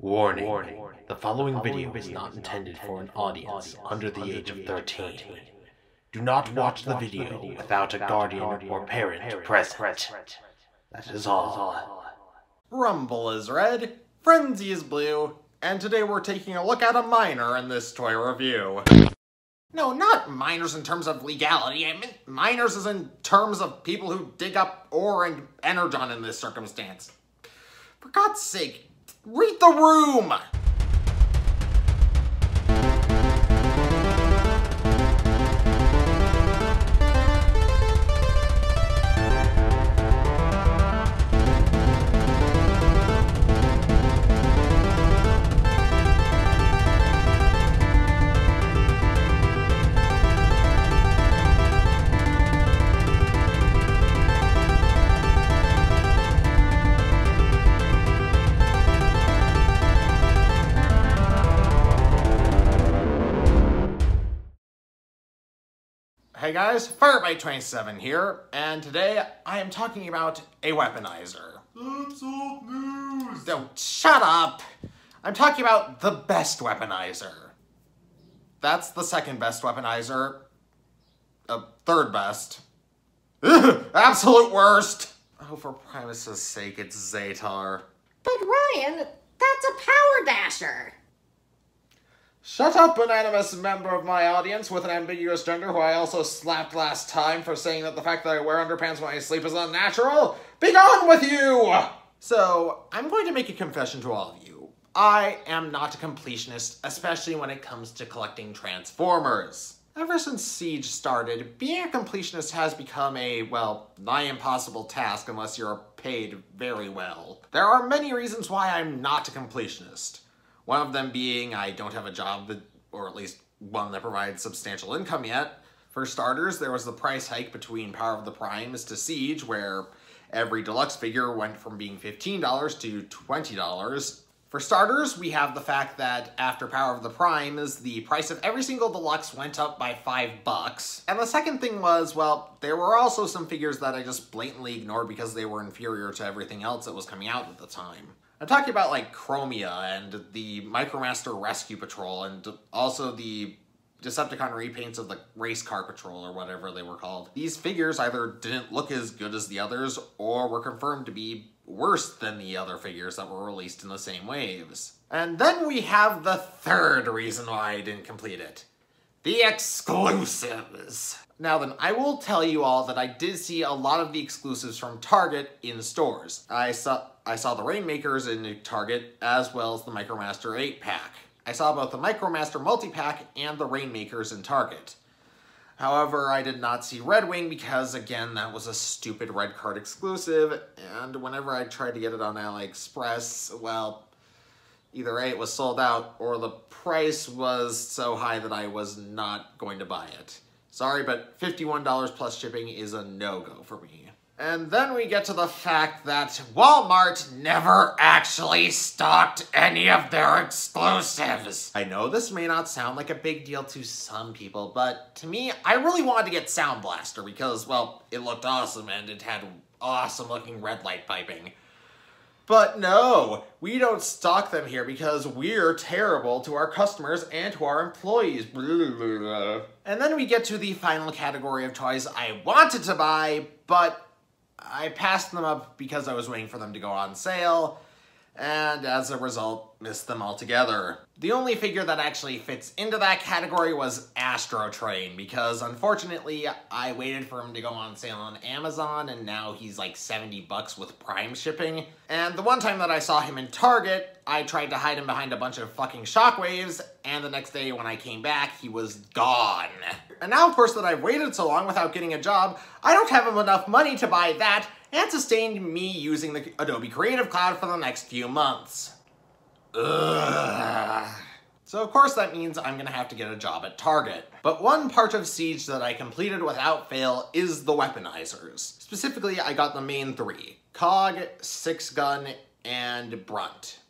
Warning. The following video is not intended for an audience under the age of 13. Do not watch the video without a guardian or parent present. That is all. Rumble is red, Frenzy is blue, and today we're taking a look at a minor in this toy review. No, not minors in terms of legality. I mean, minors is in terms of people who dig up ore and energon in this circumstance. For God's sake, read the room! Hey guys, Firebite27 here, and today I am talking about a weaponizer. That's old news! Don't shut up! I'm talking about the best weaponizer. That's the second best weaponizer. Third best. Ugh, absolute worst! Oh, for Primus's sake, it's Zetar. But Ryan, that's a power dasher! Shut up, unanimous member of my audience with an ambiguous gender who I also slapped last time for saying that the fact that I wear underpants when I sleep is unnatural. Be gone with you! So, I'm going to make a confession to all of you. I am not a completionist, especially when it comes to collecting Transformers. Ever since Siege started, being a completionist has become a, well, nigh impossible task unless you're paid very well. There are many reasons why I'm not a completionist. One of them being I don't have a job that, or at least one that provides substantial income yet. For starters, there was the price hike between Power of the Primes to Siege, where every deluxe figure went from being $15 to $20. For starters, we have the fact that after Power of the Primes, the price of every single deluxe went up by $5. And the second thing was, well, there were also some figures that I just blatantly ignored because they were inferior to everything else that was coming out at the time. I'm talking about like Chromia and the Micromaster Rescue Patrol and also the Decepticon repaints of the Race Car Patrol or whatever they were called. These figures either didn't look as good as the others or were confirmed to be worse than the other figures that were released in the same waves. And then we have the third reason why I didn't complete it. The exclusives. Now then, I will tell you all that I did see a lot of the exclusives from Target in stores. I saw the Rainmakers in Target, as well as the Micromaster 8-pack. I saw both the Micromaster multi-pack and the Rainmakers in Target. However, I did not see Red Wing because, again, that was a stupid red card exclusive, and whenever I tried to get it on AliExpress, well, either A, it was sold out, or the price was so high that I was not going to buy it. Sorry, but $51 plus shipping is a no-go for me. And then we get to the fact that Walmart never actually stocked any of their exclusives. I know this may not sound like a big deal to some people, but to me, I really wanted to get Sound Blaster because, well, it looked awesome and it had awesome looking red light piping. But no, we don't stock them here because we're terrible to our customers and to our employees. And then we get to the final category of toys I wanted to buy, but I passed them up because I was waiting for them to go on sale, and as a result, missed them altogether. The only figure that actually fits into that category was Astro Train, because unfortunately, I waited for him to go on sale on Amazon, and now he's like $70 with Prime shipping. And the one time that I saw him in Target, I tried to hide him behind a bunch of fucking shockwaves, and the next day when I came back, he was gone. And now, of course, that I've waited so long without getting a job, I don't have enough money to buy that, and sustained me using the Adobe Creative Cloud for the next few months. Ugh. So of course that means I'm gonna have to get a job at Target. But one part of Siege that I completed without fail is the weaponizers. Specifically, I got the main three: Cog, Six Gun, and Brunt.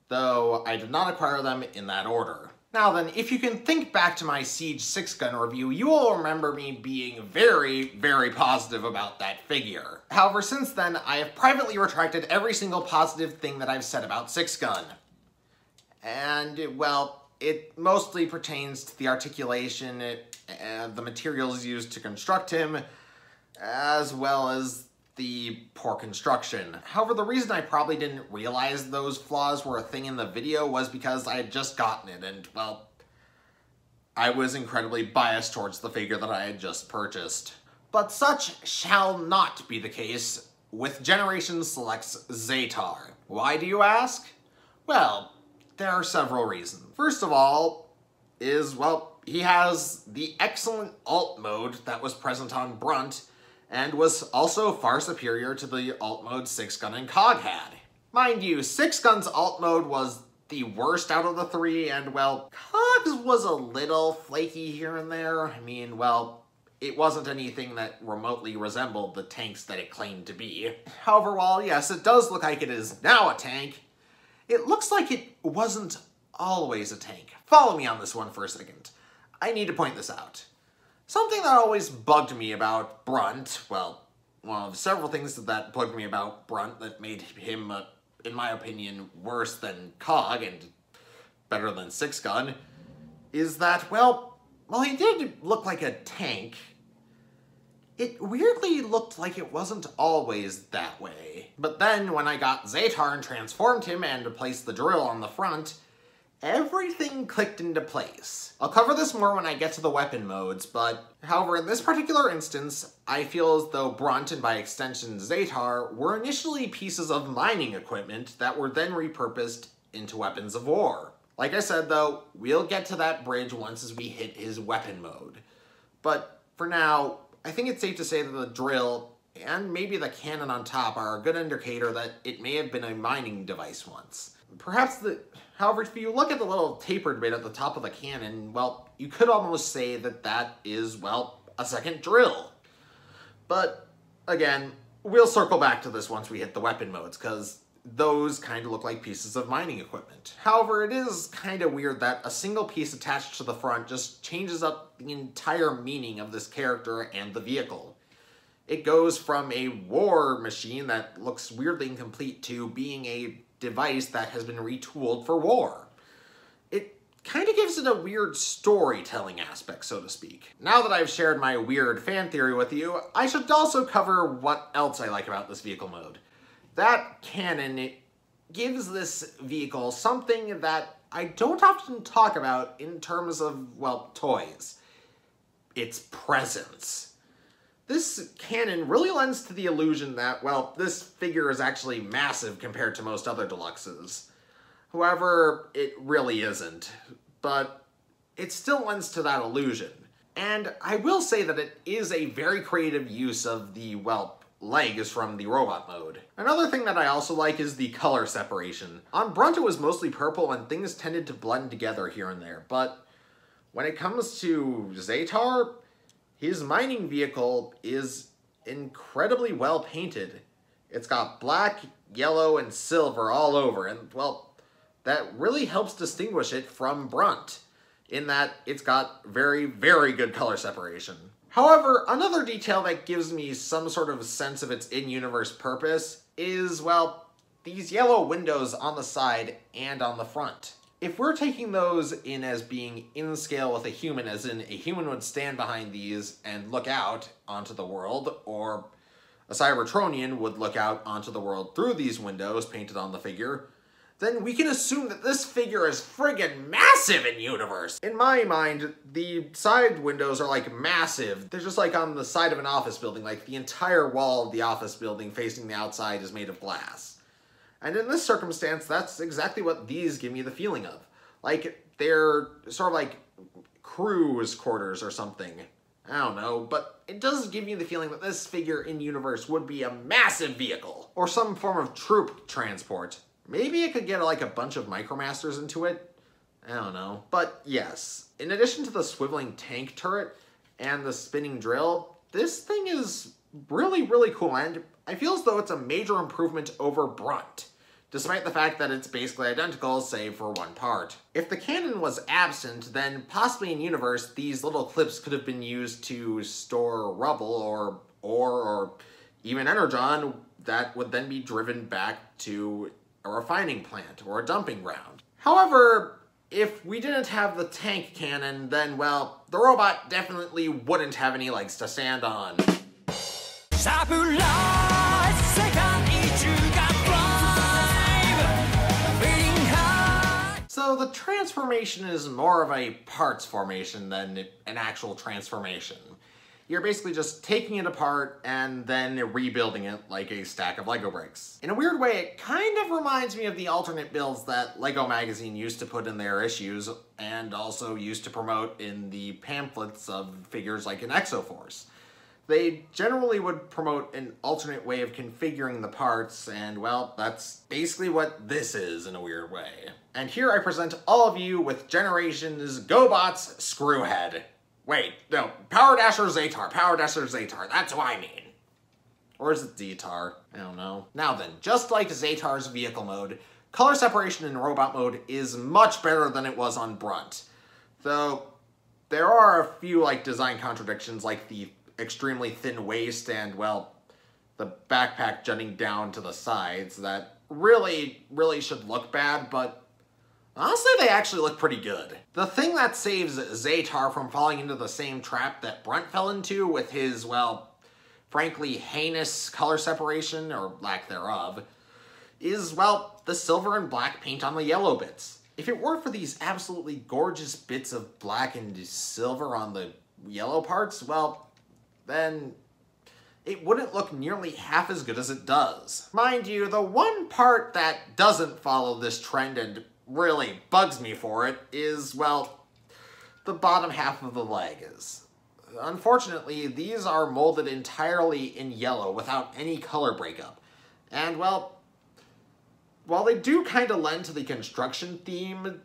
Though I did not acquire them in that order. Now then, if you can think back to my Siege 6-gun review, you will remember me being very, very positive about that figure. However, since then, I have privately retracted every single positive thing that I've said about 6-gun. And, well, it mostly pertains to the articulation, the materials used to construct him, as well as the poor construction. However, the reason I probably didn't realize those flaws were a thing in the video was because I had just gotten it, and, well, I was incredibly biased towards the figure that I had just purchased. But such shall not be the case with Generation Select's Zetar. Why, do you ask? Well, there are several reasons. First of all well, he has the excellent alt mode that was present on Brunt, and was also far superior to the alt mode 6-gun and Cog had. Mind you, 6-gun's alt mode was the worst out of the three, and, well, Cog's was a little flaky here and there. I mean, well, it wasn't anything that remotely resembled the tanks that it claimed to be. However, while yes, it does look like it is now a tank, it looks like it wasn't always a tank. Follow me on this one for a second. I need to point this out. Something that always bugged me about Brunt, well, one of several things that bugged me about Brunt that made him, in my opinion, worse than Cog and better than 6-gun, is that, well, while he did look like a tank, it weirdly looked like it wasn't always that way. But then, when I got Zetar and transformed him and replaced the drill on the front, everything clicked into place. I'll cover this more when I get to the weapon modes, but however, in this particular instance, I feel as though Brunt, and by extension Zetar, were initially pieces of mining equipment that were then repurposed into weapons of war. Like I said though, we'll get to that bridge once as we hit his weapon mode. But for now, I think it's safe to say that the drill, and maybe the cannon on top, are a good indicator that it may have been a mining device once. However, if you look at the little tapered bit at the top of the cannon, well, you could almost say that that is, well, a second drill. But, again, we'll circle back to this once we hit the weapon modes, because those kind of look like pieces of mining equipment. However, it is kind of weird that a single piece attached to the front just changes up the entire meaning of this character and the vehicle. It goes from a war machine that looks weirdly incomplete to being a device that has been retooled for war. It kind of gives it a weird storytelling aspect, so to speak. Now that I've shared my weird fan theory with you, I should also cover what else I like about this vehicle mode. That cannon, it gives this vehicle something that I don't often talk about in terms of, well, toys. Its presence. This cannon really lends to the illusion that, well, this figure is actually massive compared to most other deluxes. However, it really isn't. But it still lends to that illusion. And I will say that it is a very creative use of the, well, legs from the robot mode. Another thing that I also like is the color separation. On Brunt it was mostly purple and things tended to blend together here and there, but when it comes to Zetar, his mining vehicle is incredibly well painted. It's got black, yellow, and silver all over, and, well, that really helps distinguish it from Brunt, in that it's got very, very good color separation. However, another detail that gives me some sort of sense of its in-universe purpose is, well, these yellow windows on the side and on the front. If we're taking those in as being in scale with a human, as in a human would stand behind these and look out onto the world, or a Cybertronian would look out onto the world through these windows painted on the figure, then we can assume that this figure is friggin' massive in universe. In my mind, the side windows are like massive. They're just like on the side of an office building, like the entire wall of the office building facing the outside is made of glass. And in this circumstance, that's exactly what these give me the feeling of. Like, they're sort of like crew's quarters or something. I don't know, but it does give me the feeling that this figure in universe would be a massive vehicle. Or some form of troop transport. Maybe it could get like a bunch of Micromasters into it. I don't know. But yes, in addition to the swiveling tank turret and the spinning drill, this thing is really, really cool, and I feel as though it's a major improvement over Brunt. despite the fact that it's basically identical save for one part. If the cannon was absent, then possibly in universe, these little clips could have been used to store rubble or ore or even energon that would then be driven back to a refining plant or a dumping ground. However, if we didn't have the tank cannon, then, well, the robot definitely wouldn't have any legs to stand on. So the transformation is more of a parts formation than an actual transformation. You're basically just taking it apart and then rebuilding it like a stack of Lego bricks. In a weird way, it kind of reminds me of the alternate builds that Lego Magazine used to put in their issues and also used to promote in the pamphlets of figures like an Exoforce. They generally would promote an alternate way of configuring the parts, and well, that's basically what this is in a weird way. And here I present all of you with Generations GoBots Screwhead. Wait, no, Power Dasher Zetar, that's what I mean. Or is it Zetar? I don't know. Now then, just like Zetar's vehicle mode, color separation in robot mode is much better than it was on Brunt. Though, there are a few design contradictions like the extremely thin waist and, well, the backpack jutting down to the sides that really should look bad, but honestly, they actually look pretty good. The thing that saves Zetar from falling into the same trap that Brunt fell into with his, well, frankly heinous color separation, or lack thereof, is, well, the silver and black paint on the yellow bits. If it weren't for these absolutely gorgeous bits of black and silver on the yellow parts, well, then it wouldn't look nearly half as good as it does. Mind you, the one part that doesn't follow this trend and really bugs me for it is, well, the bottom half of the leg is. Unfortunately, these are molded entirely in yellow without any color breakup. And, well, while they do kind of lend to the construction theme,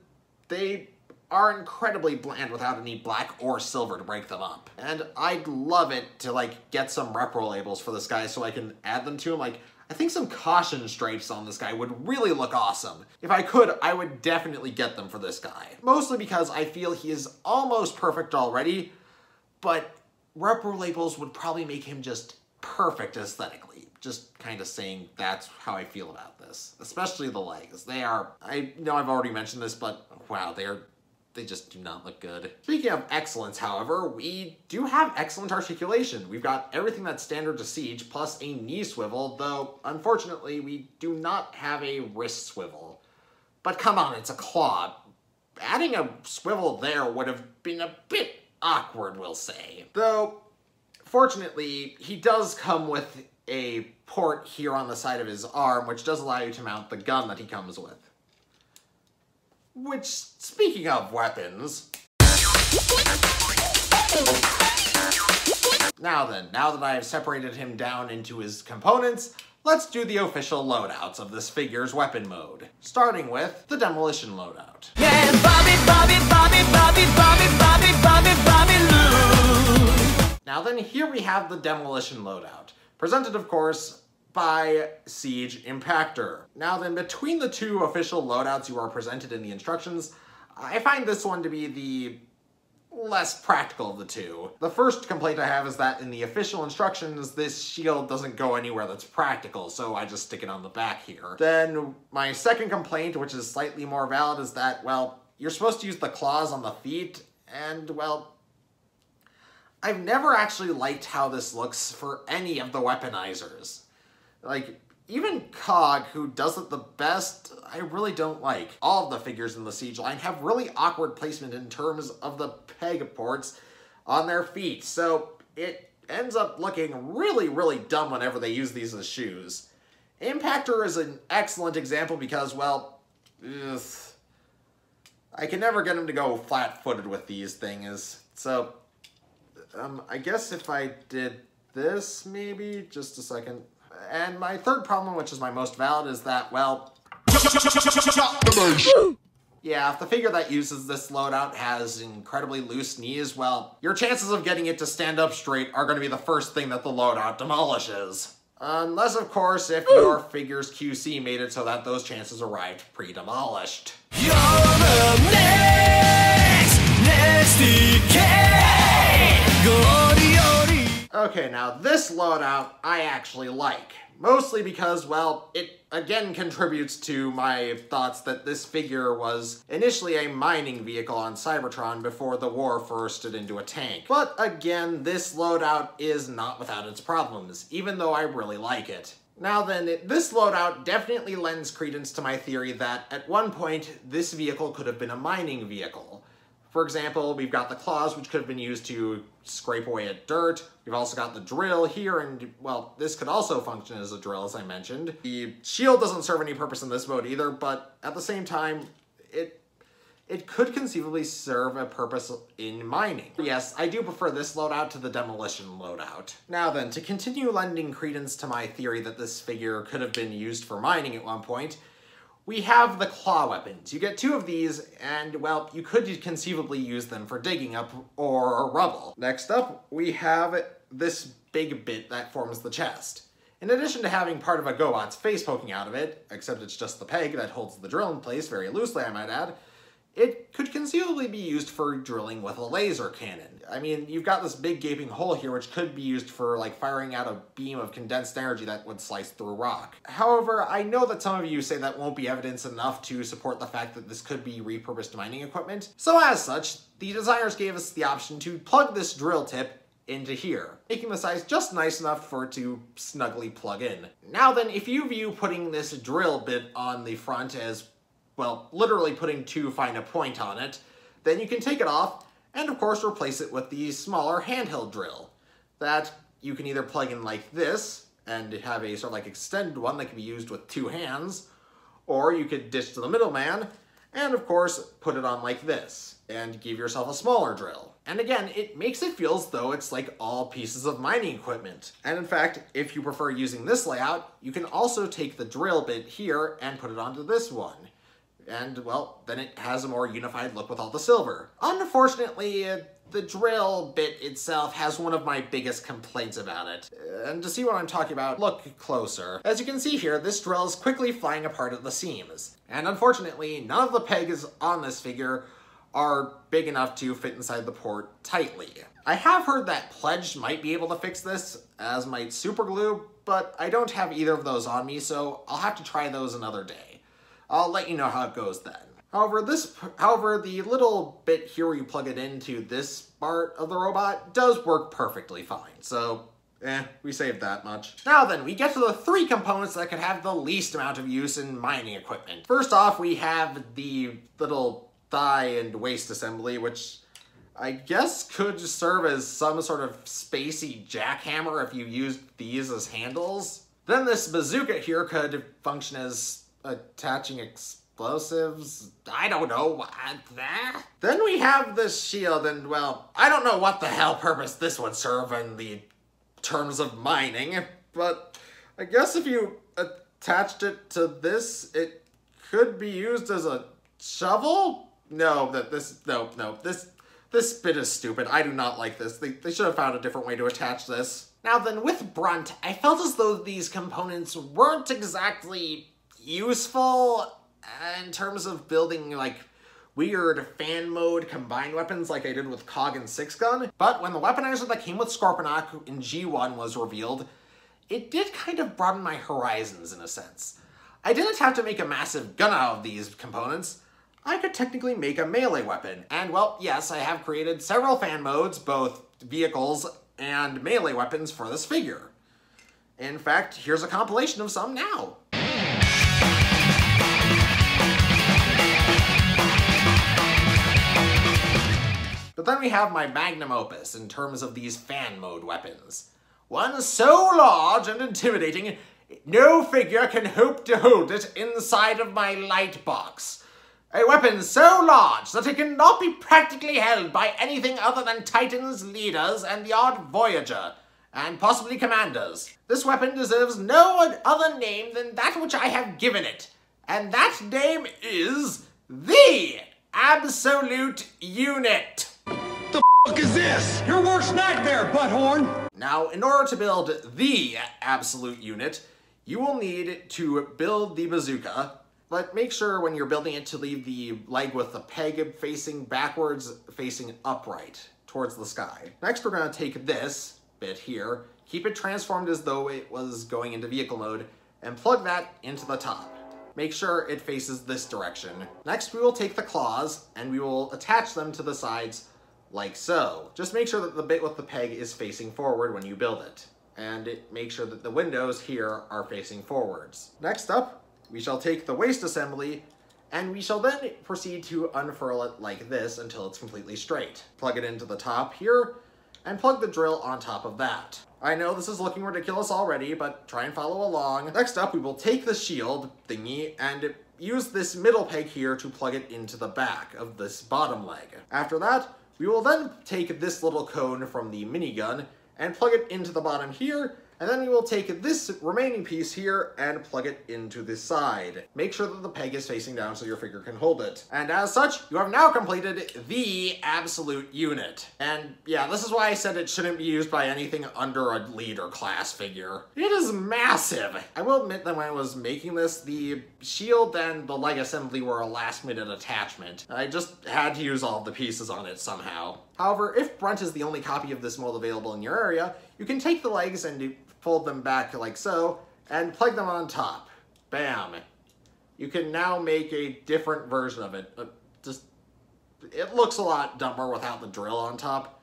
they are incredibly bland without any black or silver to break them up. And I'd love it to, get some repro labels for this guy so I can add them to him. I think some caution stripes on this guy would really look awesome. If I could, I would definitely get them for this guy. Mostly because I feel he is almost perfect already, but repro labels would probably make him just perfect aesthetically. Just kind of saying that's how I feel about this. Especially the legs. They are, I know I've already mentioned this, but wow, they just do not look good. Speaking of excellence, however, we do have excellent articulation. We've got everything that's standard to Siege, plus a knee swivel, though, unfortunately, we do not have a wrist swivel. But come on, it's a claw. Adding a swivel there would have been a bit awkward, we'll say. Though, fortunately, he does come with a port here on the side of his arm, which does allow you to mount the gun that he comes with. Which, speaking of weapons... Now that I have separated him down into his components, let's do the official loadouts of this figure's weapon mode. Starting with the Demolition loadout. Yeah, Bobby Lou. Now then, here we have the Demolition loadout. Presented, of course, by Siege Impactor. Now then, between the two official loadouts you are presented in the instructions, I find this one to be the less practical of the two. The first complaint I have is that in the official instructions, this shield doesn't go anywhere that's practical, so I just stick it on the back here. Then my second complaint, which is slightly more valid, is that, well, you're supposed to use the claws on the feet, and, well, I've never actually liked how this looks for any of the weaponizers. Even Cog, who does it the best, I really don't like. All of the figures in the Siege line have really awkward placement in terms of the peg ports on their feet, so it ends up looking really dumb whenever they use these as shoes. Impactor is an excellent example because, well, I can never get him to go flat-footed with these things, so I guess if I did this, maybe, just a second. And my third problem, which is my most valid, is that, well... yeah, if the figure that uses this loadout has incredibly loose knees, well, your chances of getting it to stand up straight are going to be the first thing that the loadout demolishes. Unless, of course, if your figure's QC made it so that those chances arrived pre-demolished. You're the next Okay, now this loadout I actually like. Mostly because, well, it again contributes to my thoughts that this figure was initially a mining vehicle on Cybertron before the war forced it into a tank. But again, this loadout is not without its problems, even though I really like it. Now then, this loadout definitely lends credence to my theory that at one point this vehicle could have been a mining vehicle. For example, we've got the claws, which could have been used to scrape away at dirt. We've also got the drill here, and, well, this could also function as a drill, as I mentioned. The shield doesn't serve any purpose in this mode either, but at the same time, it could conceivably serve a purpose in mining. Yes, I do prefer this loadout to the demolition loadout. Now then, to continue lending credence to my theory that this figure could have been used for mining at one point, we have the claw weapons. You get 2 of these, and, well, you could conceivably use them for digging up or rubble. Next up, we have this big bit that forms the chest. In addition to having part of a GoBot's face poking out of it, except it's just the peg that holds the drill in place, very loosely I might add, it could conceivably be used for drilling with a laser cannon. I mean, you've got this big gaping hole here which could be used for, like, firing out a beam of condensed energy that would slice through rock. However, I know that some of you say that won't be evidence enough to support the fact that this could be repurposed mining equipment. So as such, the designers gave us the option to plug this drill tip into here, making the size just nice enough for it to snugly plug in. Now then, if you view putting this drill bit on the front as, well, literally putting too fine a point on it, then you can take it off and of course replace it with the smaller handheld drill that you can either plug in like this and have a sort of like extended one that can be used with 2 hands, or you could ditch to the middleman and of course put it on like this and give yourself a smaller drill. And again, it makes it feel as though it's like all pieces of mining equipment. And in fact, if you prefer using this layout, you can also take the drill bit here and put it onto this one. And, well, then it has a more unified look with all the silver. Unfortunately, the drill bit itself has one of my biggest complaints about it. And to see what I'm talking about, look closer. As you can see here, this drill is quickly flying apart at the seams. And unfortunately, none of the pegs on this figure are big enough to fit inside the port tightly. I have heard that Pledge might be able to fix this, as might Superglue, but I don't have either of those on me, so I'll have to try those another day. I'll let you know how it goes then. However, the little bit here where you plug it into this part of the robot does work perfectly fine, so we saved that much. Now then, we get to the 3 components that could have the least amount of use in mining equipment. First off, we have the little thigh and waist assembly, which I guess could serve as some sort of spacey jackhammer if you used these as handles. Then this bazooka here could function as attaching explosives. I don't know what that. Then we have this shield, and, well, I don't know what the hell purpose this would serve in the terms of mining, but I guess if you attached it to this, it could be used as a shovel? No, this bit is stupid. I do not like this. They should have found a different way to attach this. Now then, with Brunt, I felt as though these components weren't exactly useful in terms of building, like, weird fan mode combined weapons like I did with Cog and 6-Gun. But when the weaponizer that came with Scorponok in G1 was revealed, it did kind of broaden my horizons in a sense. I didn't have to make a massive gun out of these components. I could technically make a melee weapon. And, well, yes, I have created several fan modes, both vehicles and melee weapons for this figure. In fact, here's a compilation of some now. But then we have my magnum opus in terms of these fan mode weapons. One so large and intimidating, no figure can hope to hold it inside of my light box. A weapon so large that it cannot be practically held by anything other than Titans, leaders, and the odd Voyager, and possibly commanders. This weapon deserves no other name than that which I have given it, and that name is the Absolute Unit. What is this? Your worst nightmare, butthorn! Now, in order to build the absolute unit, you will need to build the bazooka, but make sure when you're building it to leave the leg with the peg facing backwards, facing upright towards the sky. Next, we're going to take this bit here, keep it transformed as though it was going into vehicle mode, and plug that into the top. Make sure it faces this direction. Next, we will take the claws and we will attach them to the sides like so. Just make sure that the bit with the peg is facing forward when you build it. And make sure that the windows here are facing forwards. Next up, we shall take the waist assembly and we shall then proceed to unfurl it like this until it's completely straight. Plug it into the top here and plug the drill on top of that. I know this is looking ridiculous already, but try and follow along. Next up, we will take the shield thingy and use this middle peg here to plug it into the back of this bottom leg. After that, we will then take this little cone from the minigun and plug it into the bottom here, and then we will take this remaining piece here and plug it into the side. Make sure that the peg is facing down so your figure can hold it. And as such, you have now completed the absolute unit. And yeah, this is why I said it shouldn't be used by anything under a leader class figure. It is massive! I will admit that when I was making this, the shield and the leg assembly were a last-minute attachment. I just had to use all the pieces on it somehow. However, if Brunt is the only copy of this mold available in your area, you can take the legs and fold them back like so, and plug them on top. Bam. You can now make a different version of it. It looks a lot dumber without the drill on top.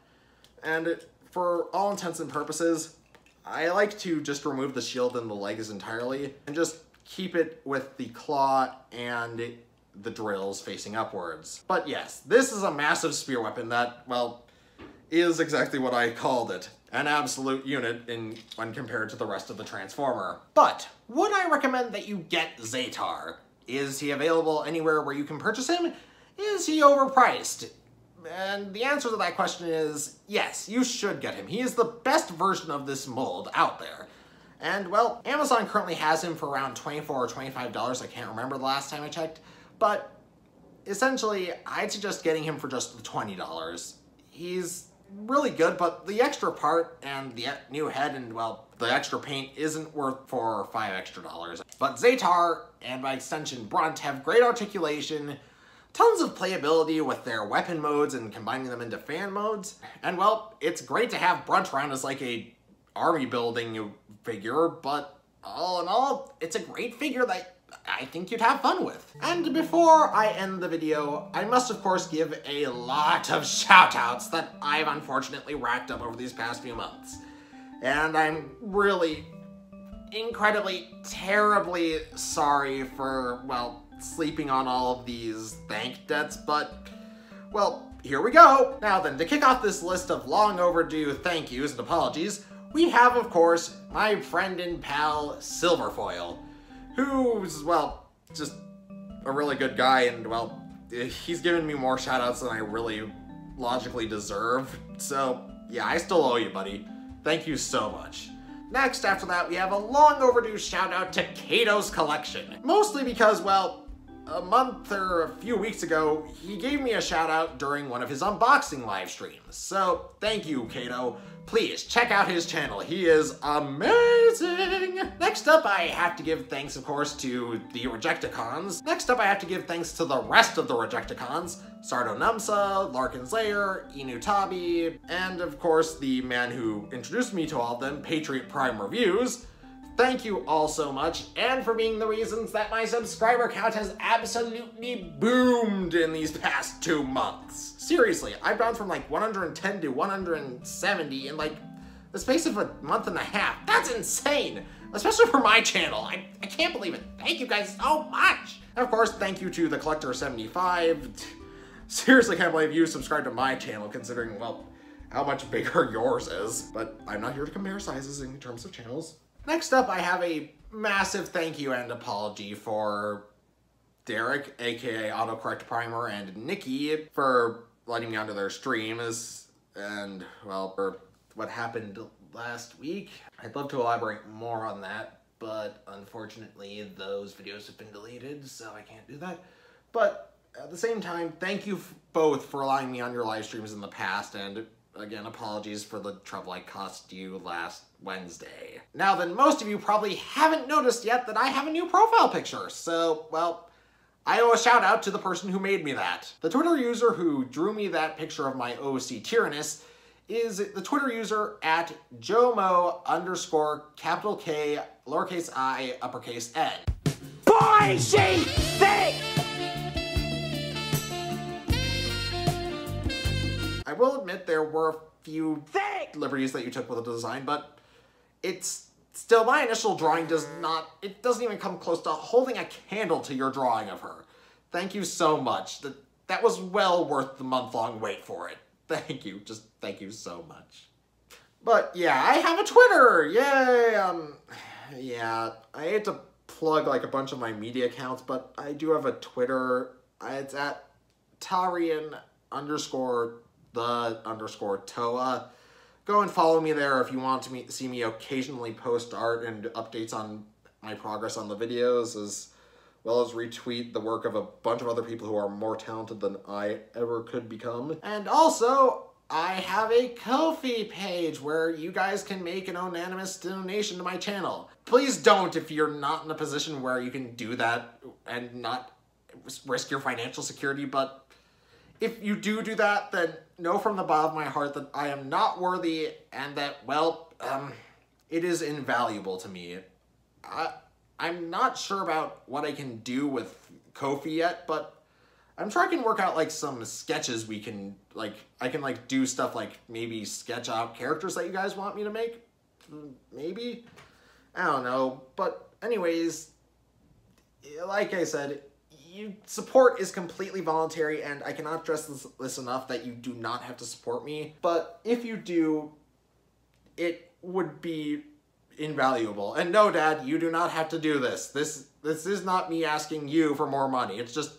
And for all intents and purposes, I like to just remove the shield and the legs entirely, and just keep it with the claw and the drills facing upwards. But yes, this is a massive spear weapon that, well, is exactly what I called it. An absolute unit when compared to the rest of the Transformer. But would I recommend that you get Zetar? Is he available anywhere where you can purchase him? Is he overpriced? And the answer to that question is yes, you should get him. He is the best version of this mold out there. And well, Amazon currently has him for around $24 or $25. I can't remember the last time I checked. But essentially, I'd suggest getting him for just the $20. He's really good, but the extra part and the new head and, well, the extra paint isn't worth $4 or $5 extra. But Zetar, and by extension Brunt, have great articulation, tons of playability with their weapon modes and combining them into fan modes, and well, it's great to have Brunt around as like a army building figure, but all in all, it's a great figure that I think you'd have fun with. And before I end the video, I must of course give a lot of shout-outs that I've unfortunately racked up over these past few months. And I'm really incredibly, terribly sorry for, well, sleeping on all of these thank debts, but, well, here we go. Now then, to kick off this list of long overdue thank yous and apologies, we have, of course, my friend and pal, Silverfoil, who's, well, just a really good guy, and, well, he's given me more shoutouts than I really logically deserve. So, yeah, I still owe you, buddy. Thank you so much. Next, after that, we have a long overdue shoutout to Kato's Collection. Mostly because, well, a month or a few weeks ago, he gave me a shoutout during one of his unboxing live streams. So, thank you, Kato. Please, check out his channel. He is amazing! Next up, I have to give thanks, of course, to the Rejecticons. Next up, I have to give thanks to the rest of the Rejecticons. Sardo Numsa, Larkin's Lair, Inu Tabi, and, of course, the man who introduced me to all of them, Patriot Prime Reviews. Thank you all so much, and for being the reasons that my subscriber count has absolutely boomed in these past 2 months. Seriously, I've gone from like 110 to 170 in like the space of a month and a half. That's insane! Especially for my channel. I can't believe it. Thank you guys so much! And of course, thank you to the Collector75. Seriously can't believe you subscribed to my channel considering, well, how much bigger yours is. But I'm not here to compare sizes in terms of channels. Next up, I have a massive thank you and apology for Derek, aka Autocorrect Primer, and Nikki for letting me onto their streams, and, well, for what happened last week. I'd love to elaborate more on that, but unfortunately those videos have been deleted, so I can't do that. But at the same time, thank you both for allowing me on your live streams in the past, and again, apologies for the trouble I caused you last Wednesday. Now then, most of you probably haven't noticed yet that I have a new profile picture, so, well, I owe a shout out to the person who made me that. The Twitter user who drew me that picture of my OC Tyrannus is the Twitter user at Jomo _capital K lowercase I uppercase N. Boy, she thick! I will admit there were a few liberties that you took with the design, but it's still, my initial drawing doesn't even come close to holding a candle to your drawing of her. Thank you so much. That was well worth the month-long wait for it. Thank you. Just thank you so much. But yeah, I have a Twitter! Yay! Yeah, I hate to plug like a bunch of my media accounts, but I do have a Twitter. It's at Tarian _the_Toa. Go and follow me there if you want to see me occasionally post art and updates on my progress on the videos, as well as retweet the work of a bunch of other people who are more talented than I ever could become. And also, I have a Ko-fi page where you guys can make an anonymous donation to my channel. Please don't if you're not in a position where you can do that and not risk your financial security, but if you do that, then know from the bottom of my heart that I am not worthy and that, well, it is invaluable to me. I'm not sure about what I can do with Ko-fi yet, but I'm sure I can work out, like, some sketches we can, like, I can, like, do stuff like maybe sketch out characters that you guys want me to make? Maybe? I don't know. But anyways, like I said, support is completely voluntary, and I cannot stress this enough that you do not have to support me. But if you do, it would be invaluable. And no, Dad, you do not have to do this. This is not me asking you for more money. It's just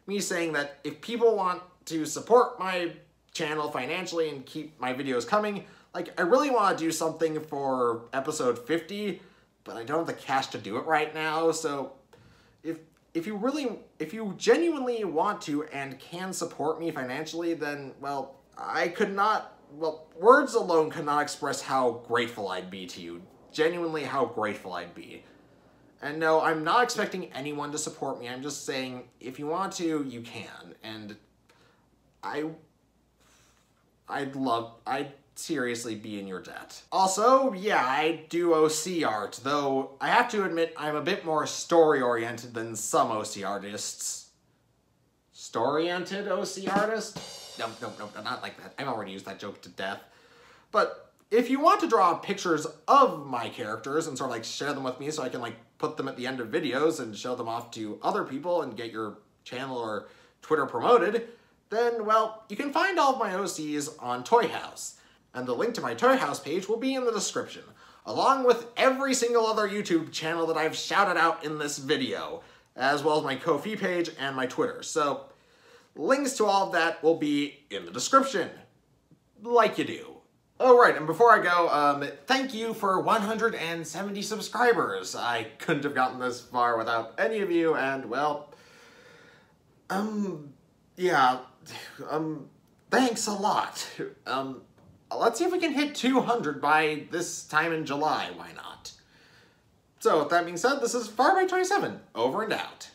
me saying that if people want to support my channel financially and keep my videos coming, like, I really want to do something for episode 50, but I don't have the cash to do it right now, so if you genuinely want to and can support me financially, then, well, words alone could not express how grateful I'd be to you. Genuinely how grateful I'd be. And no, I'm not expecting anyone to support me. I'm just saying, if you want to, you can. And I'd seriously be in your debt. Also, yeah, I do OC art, though I have to admit I'm a bit more story-oriented than some OC artists. Story-oriented OC artist? No, not like that. I've already used that joke to death. But if you want to draw pictures of my characters and sort of like share them with me so I can like put them at the end of videos and show them off to other people and get your channel or Twitter promoted, then, well, you can find all of my OCs on Toy House. And the link to my Toy House page will be in the description, along with every single other YouTube channel that I've shouted out in this video, as well as my Ko-fi page and my Twitter. So, links to all of that will be in the description, like you do. Oh, right, and before I go, thank you for 170 subscribers. I couldn't have gotten this far without any of you, and, well, yeah, thanks a lot. Let's see if we can hit 200 by this time in July, why not? So, with that being said, this is Firebite27, over and out.